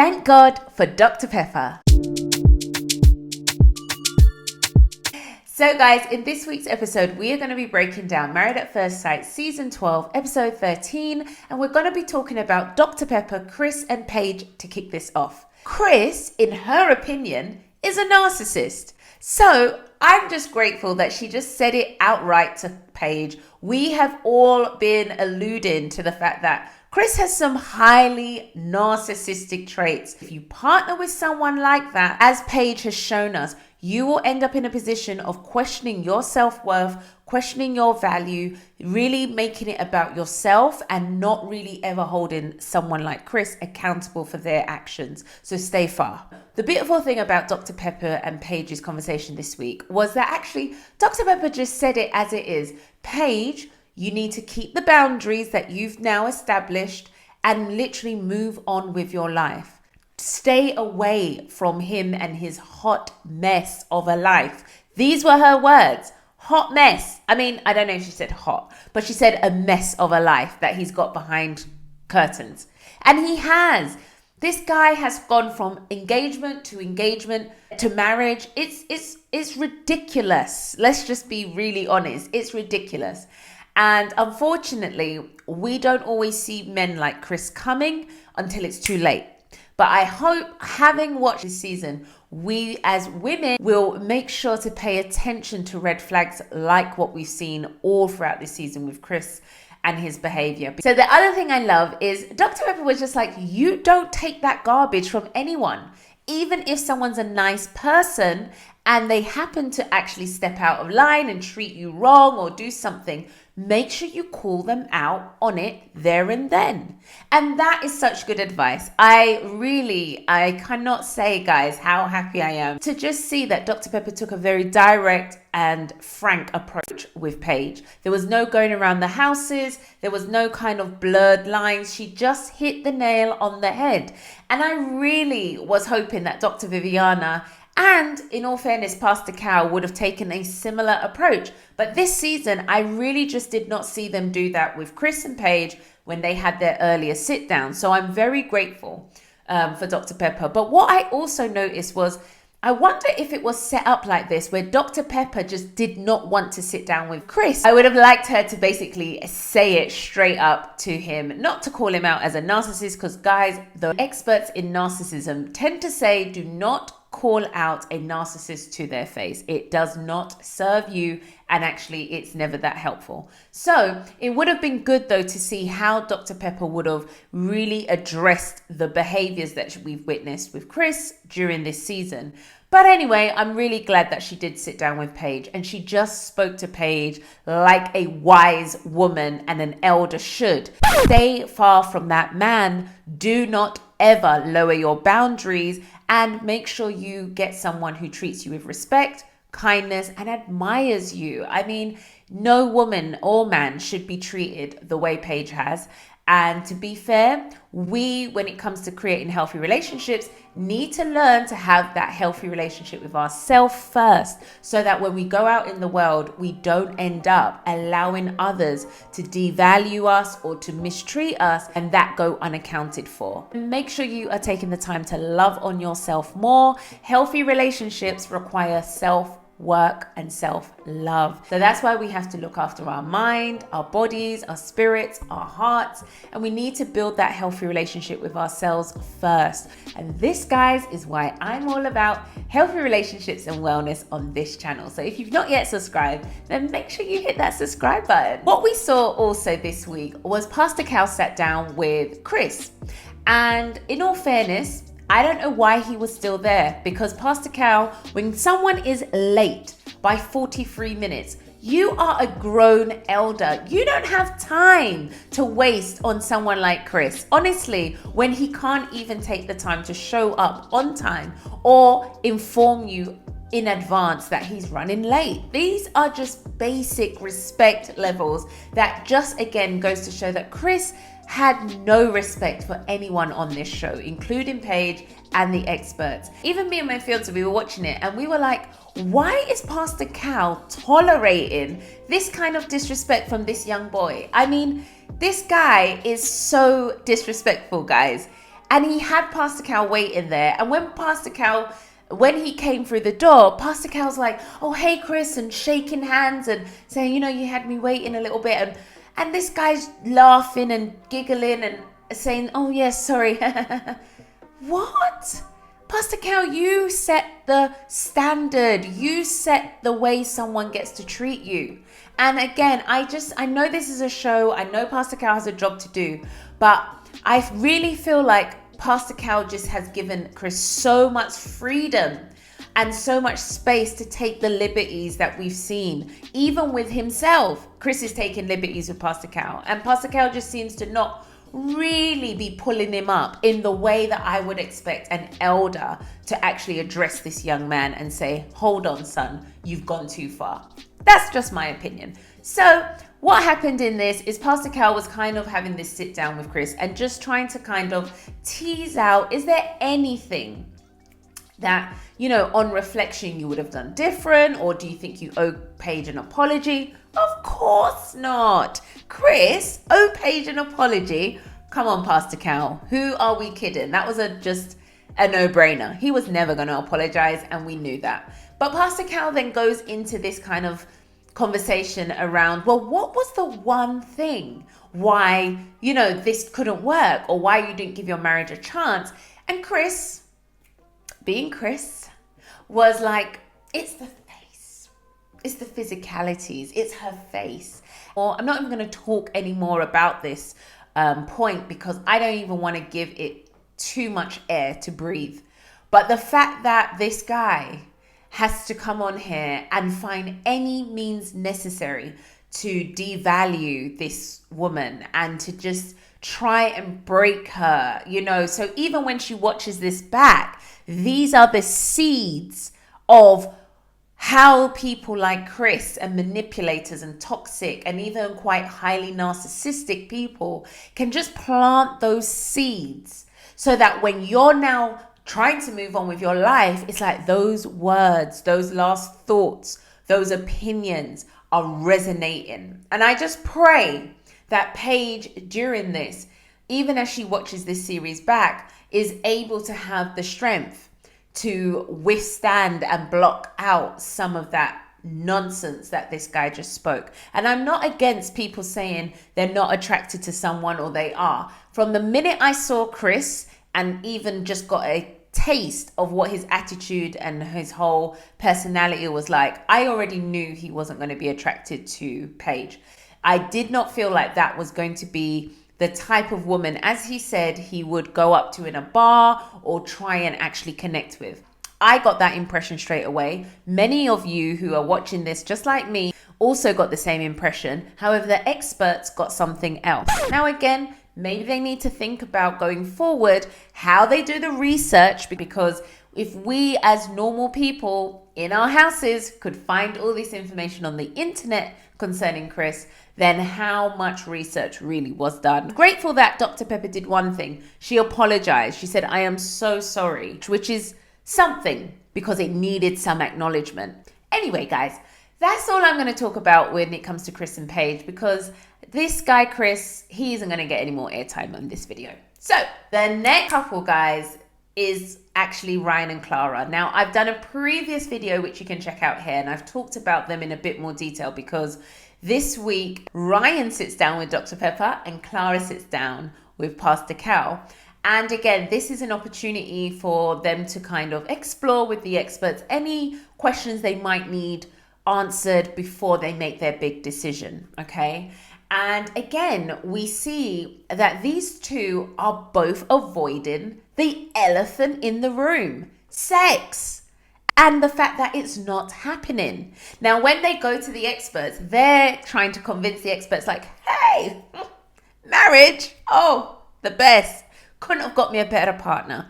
Thank God for Dr. Pepper. So guys, in this week's episode, we are going to be breaking down Married at First Sight Season 12, Episode 13, and we're going to be talking about Dr. Pepper, Chris, and Paige to kick this off. Chris, in her opinion, is a narcissist. So I'm just grateful that she just said it outright to Paige. We have all been alluding to the fact that Chris has some highly narcissistic traits. If you partner with someone like that, as Paige has shown us, you will end up in a position of questioning your self-worth, questioning your value, really making it about yourself and not really ever holding someone like Chris accountable for their actions. So stay far. The beautiful thing about Dr. Pepper and Paige's conversation this week was that actually Dr. Pepper just said it as it is. Paige, you need to keep the boundaries that you've now established and literally move on with your life. Stay away from him and his hot mess of a life. These were her words. Hot mess. I mean, I don't know if she said hot, but she said a mess of a life that he's got behind curtains. And he has. This guy has gone from engagement to marriage. It's ridiculous. Let's just be really honest. It's ridiculous. And unfortunately, we don't always see men like Chris coming until it's too late. But I hope, having watched this season, we as women will make sure to pay attention to red flags like what we've seen all throughout this season with Chris and his behavior. So the other thing I love is Dr. Pepper was just like, you don't take that garbage from anyone. Even if someone's a nice person and they happen to actually step out of line and treat you wrong or do something, make sure you call them out on it there and then. And that is such good advice. I cannot say, guys, how happy I am to just see that Dr. Pepper took a very direct and frank approach with Paige. There was no going around the houses. There was no kind of blurred lines. She just hit the nail on the head. And I really was hoping that Dr. Viviana and, in all fairness, Pastor Cal would have taken a similar approach. But this season, I really just did not see them do that with Chris and Paige when they had their earlier sit down. So I'm very grateful for Dr. Pepper. But what I also noticed was, I wonder if it was set up like this, where Dr. Pepper just did not want to sit down with Chris. I would have liked her to basically say it straight up to him, not to call him out as a narcissist, because guys, the experts in narcissism tend to say, do not call out a narcissist to their face. It does not serve you, and actually it's never that helpful. So it would have been good though to see how Dr. Pepper would have really addressed the behaviors that we've witnessed with Chris during this season. But anyway, I'm really glad that she did sit down with Paige, and she just spoke to Paige like a wise woman and an elder should. Stay far from that man. Do not ever lower your boundaries, and make sure you get someone who treats you with respect, kindness, and admires you. I mean, no woman or man should be treated the way Paige has. And to be fair, we, when it comes to creating healthy relationships, need to learn to have that healthy relationship with ourselves first, so that when we go out in the world, we don't end up allowing others to devalue us or to mistreat us and that go unaccounted for. Make sure you are taking the time to love on yourself more. Healthy relationships require self-work and self-love. So that's why we have to look after our mind, our bodies, our spirits, our hearts, and we need to build that healthy relationship with ourselves first. And this, guys, is why I'm all about healthy relationships and wellness on this channel. So if you've not yet subscribed, then make sure you hit that subscribe button. What we saw also this week was Pastor Cal sat down with Chris, and in all fairness, I don't know why he was still there, because Pastor Cal, when someone is late by 43 minutes, you are a grown elder. You don't have time to waste on someone like Chris. Honestly, when he can't even take the time to show up on time or inform you in advance that he's running late. These are just basic respect levels that just again goes to show that Chris had no respect for anyone on this show, including Paige and the experts. Even me and my fiance, we were watching it and we were like, why is Pastor Cal tolerating this kind of disrespect from this young boy? I mean, this guy is so disrespectful, guys. And he had Pastor Cal waiting there. And when he came through the door, Pastor Cal's like, oh, hey, Chris, and shaking hands and saying, you had me waiting a little bit. And this guy's laughing and giggling and saying, oh, yes, sorry. What? Pastor Cal, you set the standard. You set the way someone gets to treat you. And again, I know this is a show. I know Pastor Cal has a job to do, but I really feel like Pastor Cal just has given Chris so much freedom and so much space to take the liberties that we've seen. Even with himself, Chris is taking liberties with Pastor Cal. And Pastor Cal just seems to not really be pulling him up in the way that I would expect an elder to actually address this young man and say, hold on, son, you've gone too far. That's just my opinion. So what happened in this is Pastor Cal was kind of having this sit down with Chris and just trying to kind of tease out, is there anything that, on reflection you would have done different? Or do you think you owe Paige an apology? Of course not. Chris, owe Paige an apology? Come on, Pastor Cal. Who are we kidding? That was just a no-brainer. He was never going to apologize, and we knew that. But Pastor Cal then goes into this kind of conversation around, well, what was the one thing why, this couldn't work, or why you didn't give your marriage a chance? And Chris, being Chris, was like, it's the face. It's the physicalities. It's her face. Or I'm not even going to talk anymore about this point because I don't even want to give it too much air to breathe. But the fact that this guy has to come on here and find any means necessary to devalue this woman and to just try and break her, So even when she watches this back, these are the seeds of how people like Chris and manipulators and toxic and even quite highly narcissistic people can just plant those seeds so that when you're now trying to move on with your life, it's like those words, those last thoughts, those opinions are resonating. And I just pray that Paige, during this, even as she watches this series back, is able to have the strength to withstand and block out some of that nonsense that this guy just spoke. And I'm not against people saying they're not attracted to someone or they are. From the minute I saw Chris and even just got a taste of what his attitude and his whole personality was like, I already knew he wasn't going to be attracted to Paige. I did not feel like that was going to be the type of woman, as he said, he would go up to in a bar or try and actually connect with. I got that impression straight away. Many of you who are watching this, just like me, also got the same impression. However, the experts got something else. Now, again, maybe they need to think about going forward how they do the research, because if we as normal people in our houses could find all this information on the internet concerning Chris, then how much research really was done. Grateful that Dr. Pepper did one thing. She apologized. She said, I am so sorry, which is something because it needed some acknowledgement. Anyway, guys, that's all I'm going to talk about when it comes to Chris and Paige, because this guy, Chris, he isn't going to get any more airtime on this video. So the next couple, guys, is actually Ryan and Clara. Now, I've done a previous video, which you can check out here, and I've talked about them in a bit more detail because this week, Ryan sits down with Dr. Pepper and Clara sits down with Pastor Cal. And again, this is an opportunity for them to kind of explore with the experts any questions they might need answered before they make their big decision, okay? And again, we see that these two are both avoiding the elephant in the room, sex. And the fact that it's not happening. Now, when they go to the experts, they're trying to convince the experts like, hey, marriage, oh, the best. Couldn't have got me a better partner.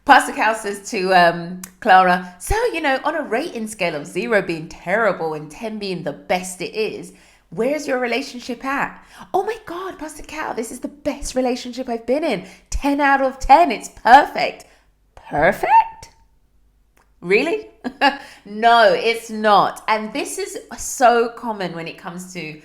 Pastor Cal says to Clara, so, on a rating scale of 0 being terrible and 10 being the best it is, where's your relationship at? Oh my God, Pastor Cal, this is the best relationship I've been in. 10 out of 10, it's perfect. Perfect? Really? No, it's not. And this is so common when it comes to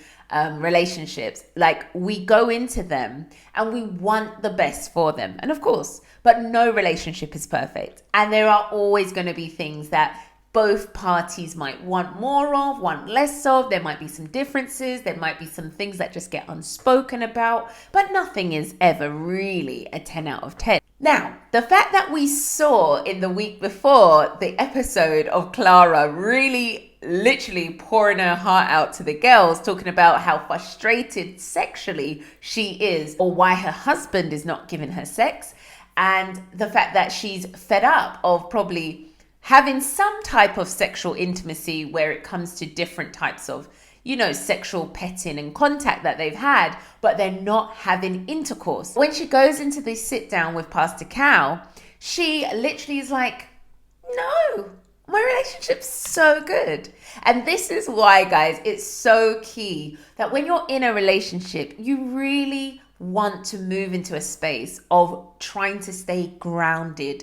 relationships, like we go into them and we want the best for them. And of course, but no relationship is perfect. And there are always going to be things that both parties might want more of, want less of. There might be some differences. There might be some things that just get unspoken about, but nothing is ever really a 10 out of 10. Now, the fact that we saw in the week before the episode of Clara really literally pouring her heart out to the girls, talking about how frustrated sexually she is or why her husband is not giving her sex, and the fact that she's fed up of probably having some type of sexual intimacy where it comes to different types of, sexual petting and contact that they've had, but they're not having intercourse. When she goes into the sit down with Pastor Cal, she literally is like, no, my relationship's so good. And this is why, guys, it's so key that when you're in a relationship, you really want to move into a space of trying to stay grounded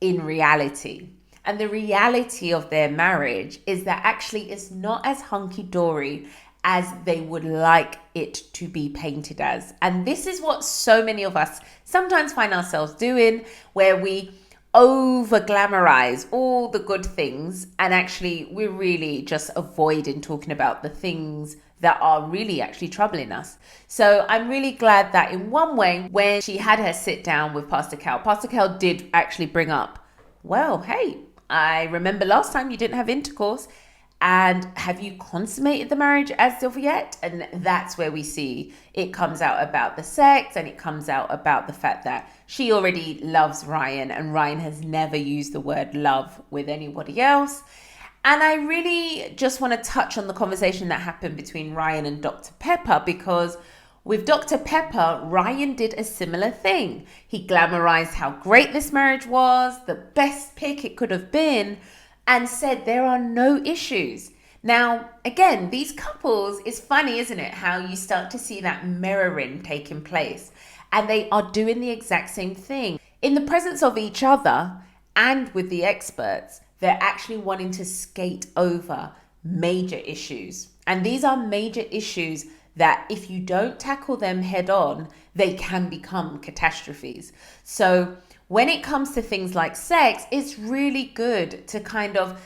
in reality. And the reality of their marriage is that actually it's not as hunky-dory as they would like it to be painted as. And this is what so many of us sometimes find ourselves doing, where we over glamorize all the good things and actually we're really just avoiding talking about the things that are really actually troubling us. So I'm really glad that in one way, when she had her sit down with Pastor Cal did actually bring up, well, hey, I remember last time you didn't have intercourse, and have you consummated the marriage as of yet? And that's where we see it comes out about the sex, and it comes out about the fact that she already loves Ryan, and Ryan has never used the word love with anybody else. And I really just want to touch on the conversation that happened between Ryan and Dr. Pepper, because with Dr. Pepper, Ryan did a similar thing. He glamorized how great this marriage was, the best pick it could have been, and said there are no issues. Now, again, these couples, it's funny, isn't it? How you start to see that mirroring taking place. And they are doing the exact same thing. In the presence of each other and with the experts, they're actually wanting to skate over major issues. And these are major issues that if you don't tackle them head on, they can become catastrophes. So when it comes to things like sex, it's really good to kind of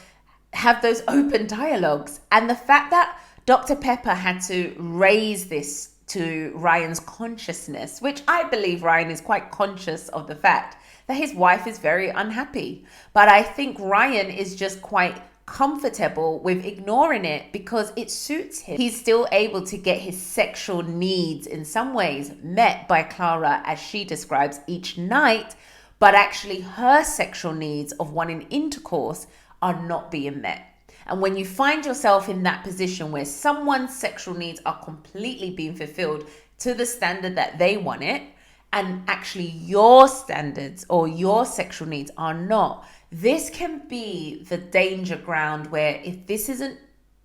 have those open dialogues. And the fact that Dr. Pepper had to raise this to Ryan's consciousness, which I believe Ryan is quite conscious of the fact that his wife is very unhappy. But I think Ryan is just quite comfortable with ignoring it because it suits him. He's still able to get his sexual needs in some ways met by Clara, as she describes, each night, but actually her sexual needs of wanting intercourse are not being met. And when you find yourself in that position where someone's sexual needs are completely being fulfilled to the standard that they want it, and actually your standards or your sexual needs are not, this can be the danger ground where if this isn't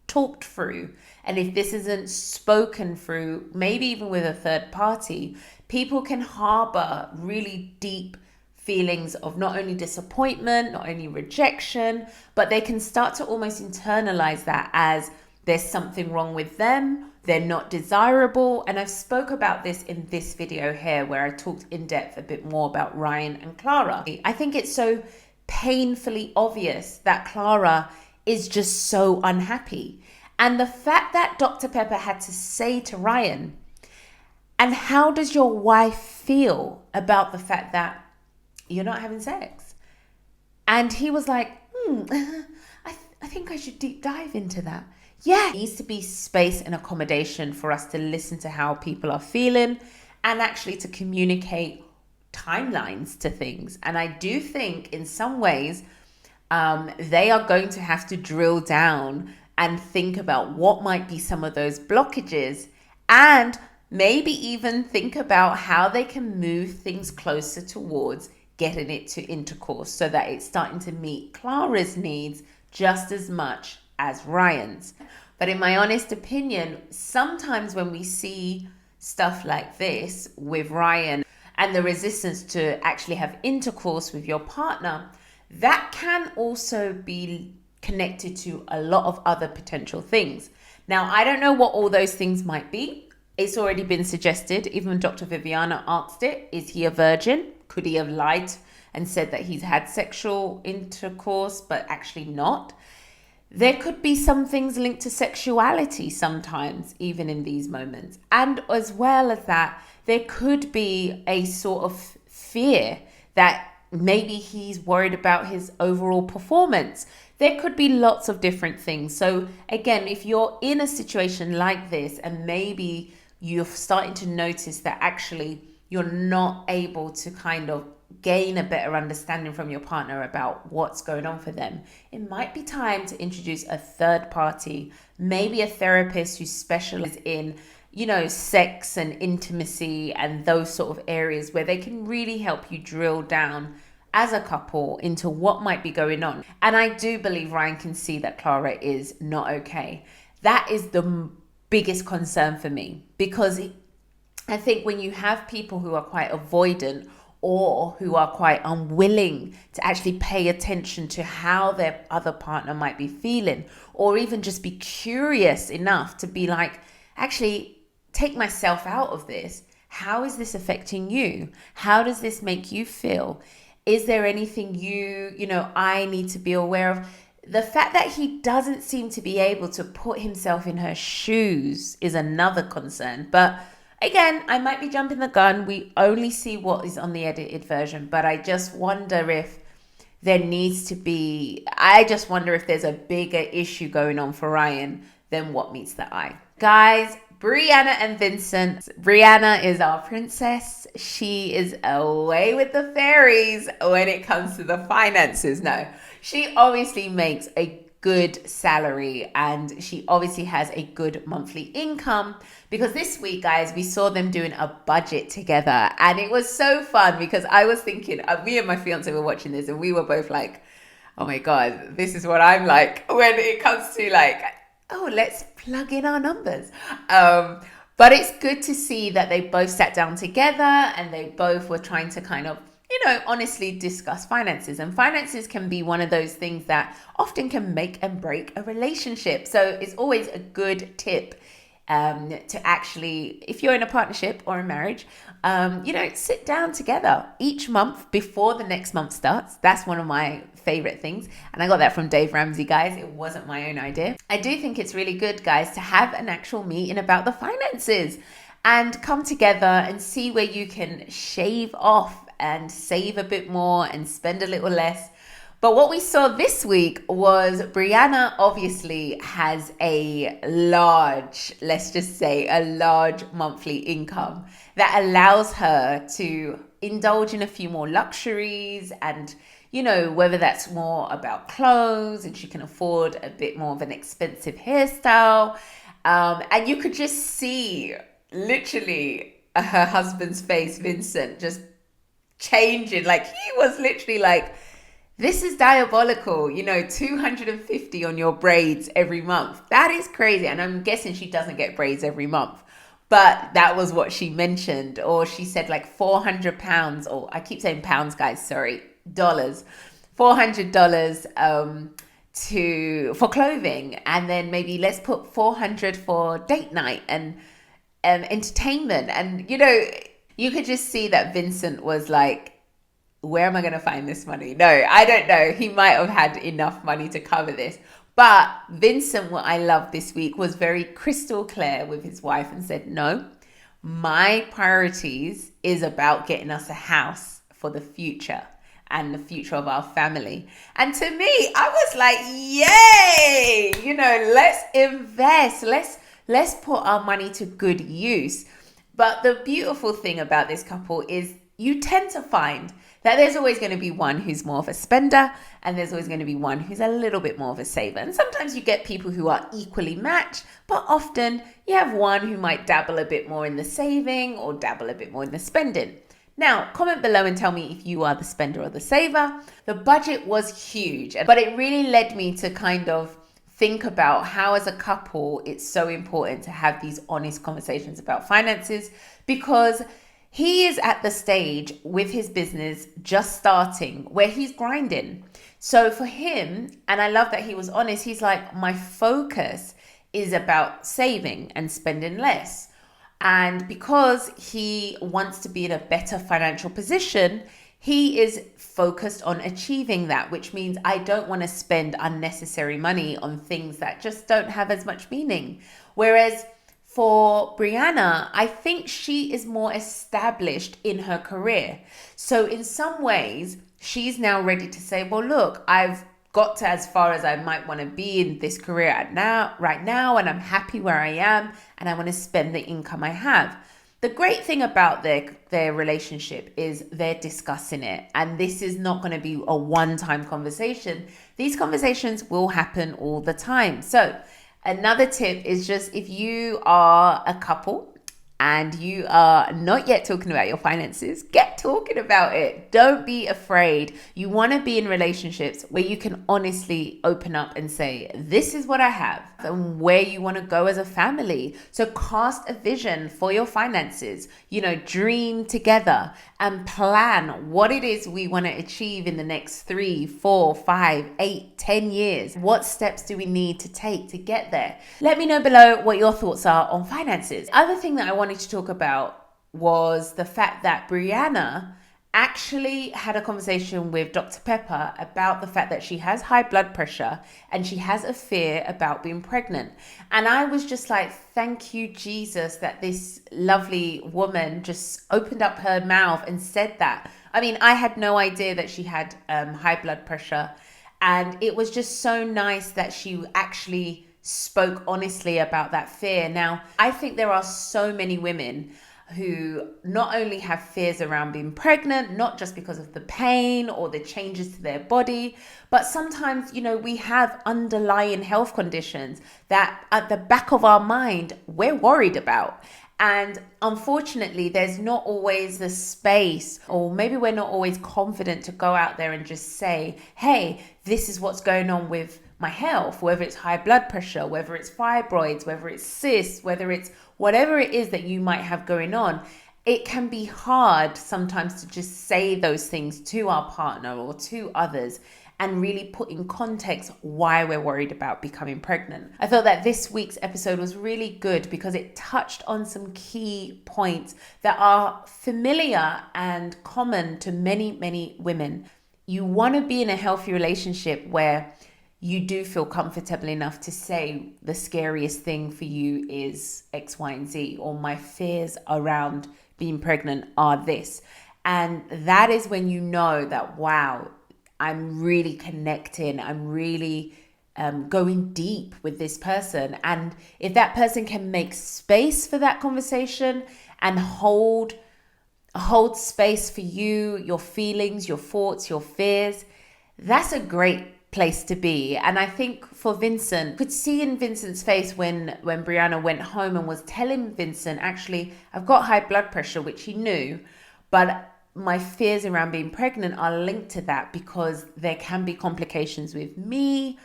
talked through and if this isn't spoken through, maybe even with a third party, people can harbor really deep feelings of not only disappointment, not only rejection, but they can start to almost internalize that as there's something wrong with them, they're not desirable. And I've spoke about this in this video here where I talked in depth a bit more about Ryan and Clara. I think it's so painfully obvious that Clara is just so unhappy. And the fact that Dr. Pepper had to say to Ryan, and how does your wife feel about the fact that you're not having sex? And he was like, I think I should deep dive into that. Yeah, there needs to be space and accommodation for us to listen to how people are feeling and actually to communicate timelines to things. And I do think in some ways they are going to have to drill down and think about what might be some of those blockages, and maybe even think about how they can move things closer towards getting it to intercourse so that it's starting to meet Clara's needs just as much as Ryan's. But in my honest opinion, sometimes when we see stuff like this with Ryan and the resistance to actually have intercourse with your partner, that can also be connected to a lot of other potential things. Now, I don't know what all those things might be. It's already been suggested. Even Dr. Viviana asked it. Is he a virgin? Could he have lied and said that he's had sexual intercourse, but actually not? There could be some things linked to sexuality sometimes, even in these moments. And as well as that, there could be a sort of fear that maybe he's worried about his overall performance. There could be lots of different things. So again, if you're in a situation like this and maybe you're starting to notice that actually you're not able to kind of gain a better understanding from your partner about what's going on for them, it might be time to introduce a third party, maybe a therapist who specializes in, sex and intimacy and those sort of areas where they can really help you drill down as a couple into what might be going on. And I do believe Ryan can see that Clara is not okay. That is the biggest concern for me, because I think when you have people who are quite avoidant or who are quite unwilling to actually pay attention to how their other partner might be feeling, or even just be curious enough to be like, actually, take myself out of this. How is this affecting you? How does this make you feel? Is there anything I need to be aware of? The fact that he doesn't seem to be able to put himself in her shoes is another concern. But again, I might be jumping the gun. We only see what is on the edited version, but I just wonder if there's a bigger issue going on for Ryan than what meets the eye. Guys, Brianna and Vincent. Brianna is our princess. She is away with the fairies when it comes to the finances. No, she obviously makes a good salary and she obviously has a good monthly income, because this week, guys, we saw them doing a budget together and it was so fun, because I was thinking, me and my fiance were watching this and we were both like, oh my God, this is what I'm like when it comes to like, oh, let's plug in our numbers. But it's good to see that they both sat down together and they both were trying to kind of, honestly discuss finances. And finances can be one of those things that often can make and break a relationship. So it's always a good tip to actually, if you're in a partnership or a marriage, sit down together each month before the next month starts. That's one of my favorite things. And I got that from Dave Ramsey, guys. It wasn't my own idea. I do think it's really good, guys, to have an actual meeting about the finances and come together and see where you can shave off and save a bit more and spend a little less. But what we saw this week was Brianna obviously has a large monthly income that allows her to indulge in a few more luxuries, and whether that's more about clothes and she can afford a bit more of an expensive hairstyle. And you could just see literally her husband's face, Vincent, just changing. Like, he was literally like, this is diabolical, 250 on your braids every month. That is crazy. And I'm guessing she doesn't get braids every month, but that was what she mentioned. Or she said like £400, or I keep saying pounds, guys, sorry, dollars, $400 for clothing. And then maybe let's put 400 for date night and entertainment. And, you could just see that Vincent was like, where am I going to find this money? No, I don't know. He might have had enough money to cover this. But Vincent, what I loved this week, was very crystal clear with his wife and said, no, my priorities is about getting us a house for the future and the future of our family. And to me, I was like, yay, let's invest. Let's put our money to good use. But the beautiful thing about this couple is you tend to find that there's always going to be one who's more of a spender and there's always going to be one who's a little bit more of a saver. And sometimes you get people who are equally matched, but often you have one who might dabble a bit more in the saving or dabble a bit more in the spending. Now, comment below and tell me if you are the spender or the saver. The budget was huge, but it really led me to kind of think about how, as a couple, it's so important to have these honest conversations about finances, because he is at the stage with his business just starting where he's grinding. So for him, and I love that he was honest, he's like, my focus is about saving and spending less. And because he wants to be in a better financial position, he is focused on achieving that, which means I don't want to spend unnecessary money on things that just don't have as much meaning. Whereas for Brianna, I think she is more established in her career. So in some ways, she's now ready to say, well, look, I've got to as far as I might want to be in this career right now, and I'm happy where I am, and I want to spend the income I have. The great thing about their relationship is they're discussing it, and this is not going to be a one-time conversation. These conversations will happen all the time. So another tip is just, if you are a couple and you are not yet talking about your finances, get talking about it. Don't be afraid. You want to be in relationships where you can honestly open up and say, this is what I have and where you want to go as a family. So cast a vision for your finances, dream together and plan what it is we want to achieve in the next 3, 4, 5, 8, 10 years. What steps do we need to take to get there? Let me know below what your thoughts are on finances. Other thing that I wanted to talk about was the fact that Brianna actually had a conversation with Dr. Pepper about the fact that she has high blood pressure and she has a fear about being pregnant. And I was just like, thank you, Jesus, that this lovely woman just opened up her mouth and said that. I mean, I had no idea that she had high blood pressure. And it was just so nice that she actually spoke honestly about that fear. Now, I think there are so many women who not only have fears around being pregnant, not just because of the pain or the changes to their body, but sometimes, we have underlying health conditions that at the back of our mind, we're worried about. And unfortunately, there's not always the space, or maybe we're not always confident to go out there and just say, hey, this is what's going on with my health, whether it's high blood pressure, whether it's fibroids, whether it's cysts, whether it's whatever it is that you might have going on. It can be hard sometimes to just say those things to our partner or to others and really put in context why we're worried about becoming pregnant. I thought that this week's episode was really good because it touched on some key points that are familiar and common to many, many women. You want to be in a healthy relationship where you do feel comfortable enough to say the scariest thing for you is X, Y, and Z, or my fears around being pregnant are this. And that is when you know that, wow, I'm really connecting. I'm really going deep with this person. And if that person can make space for that conversation and hold space for you, your feelings, your thoughts, your fears, that's a great place to be. And I think for Vincent, could see in Vincent's face when Brianna went home and was telling Vincent, actually, I've got high blood pressure, which he knew, but my fears around being pregnant are linked to that because there can be complications with me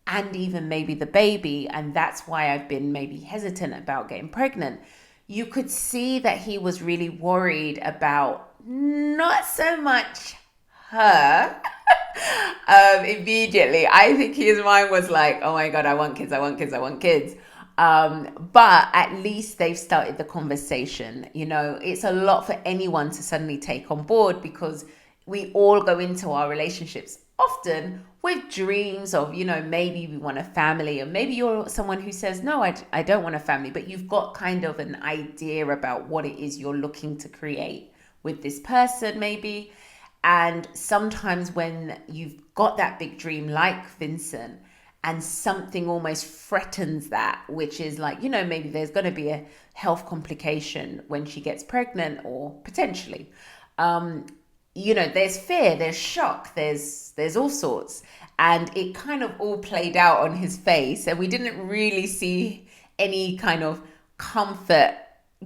and even maybe the baby. And that's why I've been maybe hesitant about getting pregnant. You could see that he was really worried about not so much her. Immediately, I think his mind was like, oh my God, I want kids. But at least they've started the conversation. It's a lot for anyone to suddenly take on board because we all go into our relationships often with dreams of, maybe we want a family, or maybe you're someone who says, no, I don't want a family, but you've got kind of an idea about what it is you're looking to create with this person, maybe. And sometimes when you've got that big dream like Vincent and something almost threatens that, which is like, maybe there's going to be a health complication when she gets pregnant or potentially, there's fear, there's shock, there's all sorts. And it kind of all played out on his face. And we didn't really see any kind of comfort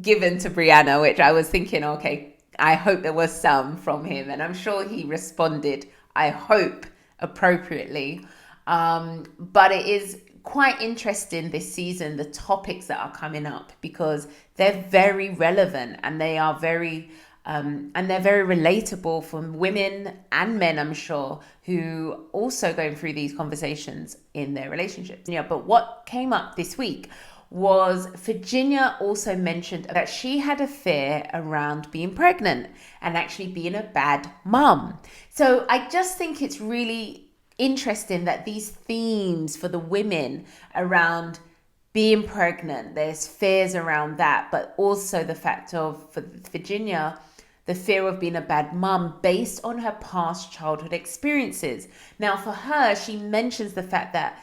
given to Brianna, which I was thinking, okay, I hope there was some from him, and I'm sure he responded, I hope, appropriately. But it is quite interesting this season, the topics that are coming up, because they're very relevant and they are very And they're very relatable for women and men, I'm sure, who also going through these conversations in their relationships. Yeah, but what came up this week was Virginia also mentioned that she had a fear around being pregnant and actually being a bad mum. So I just think it's really interesting that these themes for the women around being pregnant, there's fears around that, but also the fact of, for Virginia, the fear of being a bad mum based on her past childhood experiences. Now, for her, she mentions the fact that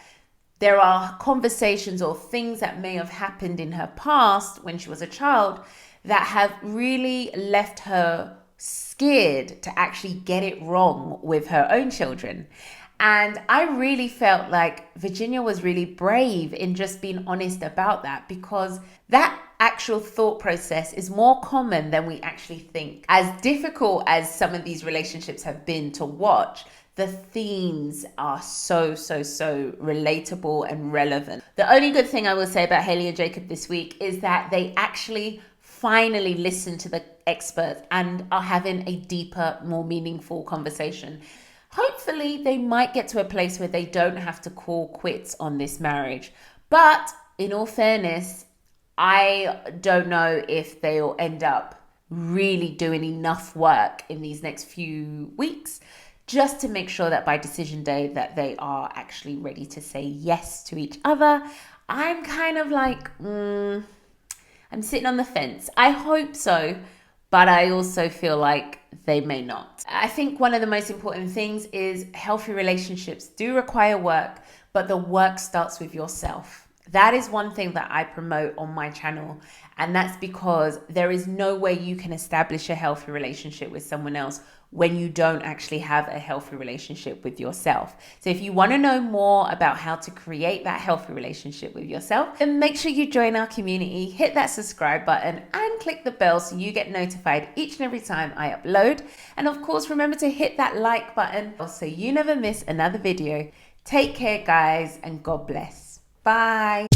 there are conversations or things that may have happened in her past when she was a child that have really left her scared to actually get it wrong with her own children. And I really felt like Virginia was really brave in just being honest about that, because that actual thought process is more common than we actually think. As difficult as some of these relationships have been to watch, the themes are so relatable and relevant. The only good thing I will say about Haley and Jacob this week is that they actually finally listened to the experts and are having a deeper, more meaningful conversation. Hopefully, they might get to a place where they don't have to call quits on this marriage. But in all fairness, I don't know if they'll end up really doing enough work in these next few weeks just to make sure that by decision day that they are actually ready to say yes to each other. I'm kind of like, I'm sitting on the fence. I hope so, but I also feel like they may not. I think one of the most important things is healthy relationships do require work, but the work starts with yourself. That is one thing that I promote on my channel. And that's because there is no way you can establish a healthy relationship with someone else when you don't actually have a healthy relationship with yourself. So if you want to know more about how to create that healthy relationship with yourself, then make sure you join our community, hit that subscribe button and click the bell so you get notified each and every time I upload. And of course, remember to hit that like button so you never miss another video. Take care, guys, and God bless. Bye.